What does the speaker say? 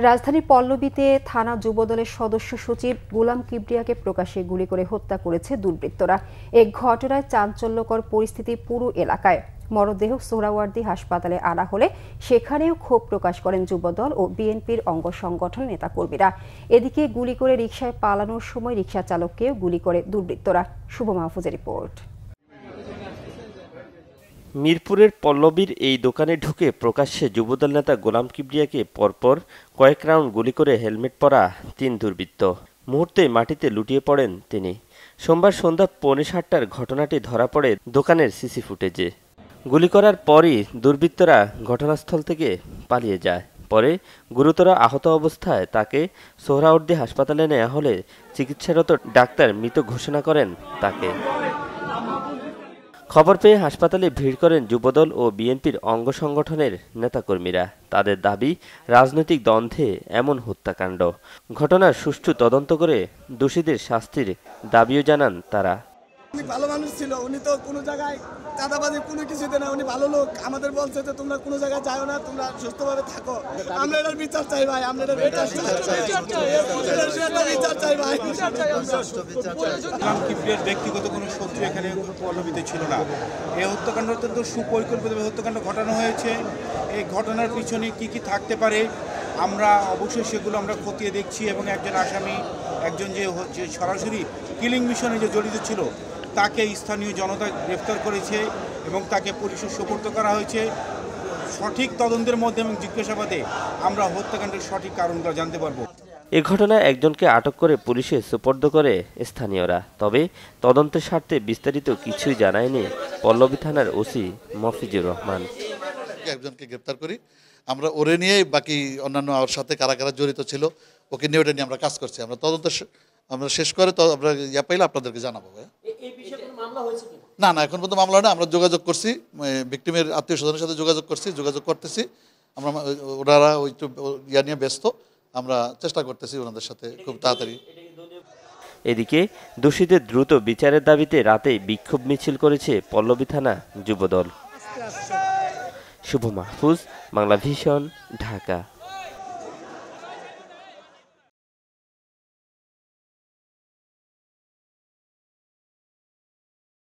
রাজধানীর পল্লবীতে থানা যুবদলের সদস্য সচিব গোলাম কিবরিয়াকে প্রকাশ্যে গুলি করে হত্যা করেছে দুর্বৃত্তরা। এ ঘটনায় চাঞ্চল্যকর পরিস্থিতি পুরো এলাকায়। মরদেহ সোহরাওয়ার্দী হাসপাতালে আনা হলে সেখানেও ক্ষোভ প্রকাশ করেন যুবদল ও বিএনপির অঙ্গ সংগঠনের নেতাকর্মীরা। এদিকে গুলি করে রিকশায় পালানোর সময় রিকশা চালককেও গুলি করে দুর্বৃত্তরা। শুভ মাহফুজের রিপোর্ট। মিরপুরের পল্লবীর এই দোকানে ঢুকে প্রকাশ্যে যুবদল নেতা গোলাম কিবরিয়াকে পরপর কয়েক রাউন্ড গুলি করে হেলমেট পরা ৩ দুর্বৃত্ত মুহূর্তে মাটিতে লুটিয়ে পড়েন তিনি। সোমবার সন্ধ্যা 6:45টার ঘটনাটি ধরা পড়ে দোকানের সিসি ফুটেজে। গুলি করার পরই দুর্বৃত্তরা ঘটনাস্থল থেকে পালিয়ে যায়। পরে গুরুতর আহত অবস্থায় তাকে সোহরাওয়ার্দী হাসপাতালে নেওয়া হলে চিকিৎসারত ডাক্তার মৃত ঘোষণা করেন তাকে। খবর পেয়ে হাসপাতালে ভিড় করেন যুবদল ও বিএনপির অঙ্গ সংগঠনের নেতাকর্মীরা। তাদের দাবি, রাজনৈতিক দ্বন্দ্বে এমন হত্যাকাণ্ড। ঘটনার সুষ্ঠু তদন্ত করে দোষীদের শাস্তির দাবিও জানান তারা। উনি ভালো মানুষ ছিল, উনি তো কোনো জায়গায় চাঁদাবাজি কোনো কিছুতে না, উনি ভালো লোক। আমাদের বলছে যে তোমরা কোনো জায়গায় যাও না, তোমরা সুস্থভাবে থাকো। আমরা এটার বিচার চাই ভাই, আমরা এটার বিচার চাই ভাই। গোলাম কিবরিয়ার ব্যক্তিগত কোনো শত্রু এখানে পল্লবীতে ছিল না। এই হত্যাকাণ্ড অত্যন্ত সুপরিকল্পিতভাবে হত্যাকাণ্ড ঘটানো হয়েছে। এই ঘটনার পিছনে কি কি থাকতে পারে আমরা অবশ্যই সেগুলো আমরা খতিয়ে দেখছি এবং একজন আসামি, একজন যে সরাসরি কিলিং মিশনে যে জড়িত ছিল তাকে স্থানীয় জনতা গ্রেফতার করেছে এবং তাকে পুলিশের সোপর্দ করা হয়েছে। সঠিক তদন্তের মধ্যে এবং জিজ্ঞাসাবাদে আমরা হত্যাকাণ্ডের সঠিক কারণগুলো জানতে পারবো। এ ঘটনায় একজনকে আটক করে পুলিশে সোপর্দ করে স্থানীয়রা। তবে তদন্তের স্বার্থে বিস্তারিত কিছুই জানায়নি পল্লবী থানার ওসি মফিজুর রহমান। একজনকে গ্রেফতার করি আমরা, ওরে নিয়ে বাকি অন্যান্য ওর সাথে কারা কারা জড়িত ছিল ওকে নিয়ে ওটা নিয়ে আমরা কাজ করছি। আমরা তদন্ত আমরা শেষ করে তো আমরা ইয়া পাইলে আপনাদেরকে জানাবো। না না, এখন পর্যন্ত মামলা না, আমরা যোগাযোগ করছি, ভিকটিমের আত্মীয় স্বজনের সাথে যোগাযোগ করতেছি। আমরা ওনারা ওই ইয়া নিয়ে ব্যস্ত, আমরা চেষ্টা করতেছি ওনাদের সাথে খুব তাড়াতাড়ি। এদিকে দোষীদের দ্রুত বিচারের দাবিতে রাতে বিক্ষোভ মিছিল করেছে পল্লবী থানা যুবদল। শুভ মাহফুজ, বাংলা ভিশন, ঢাকা।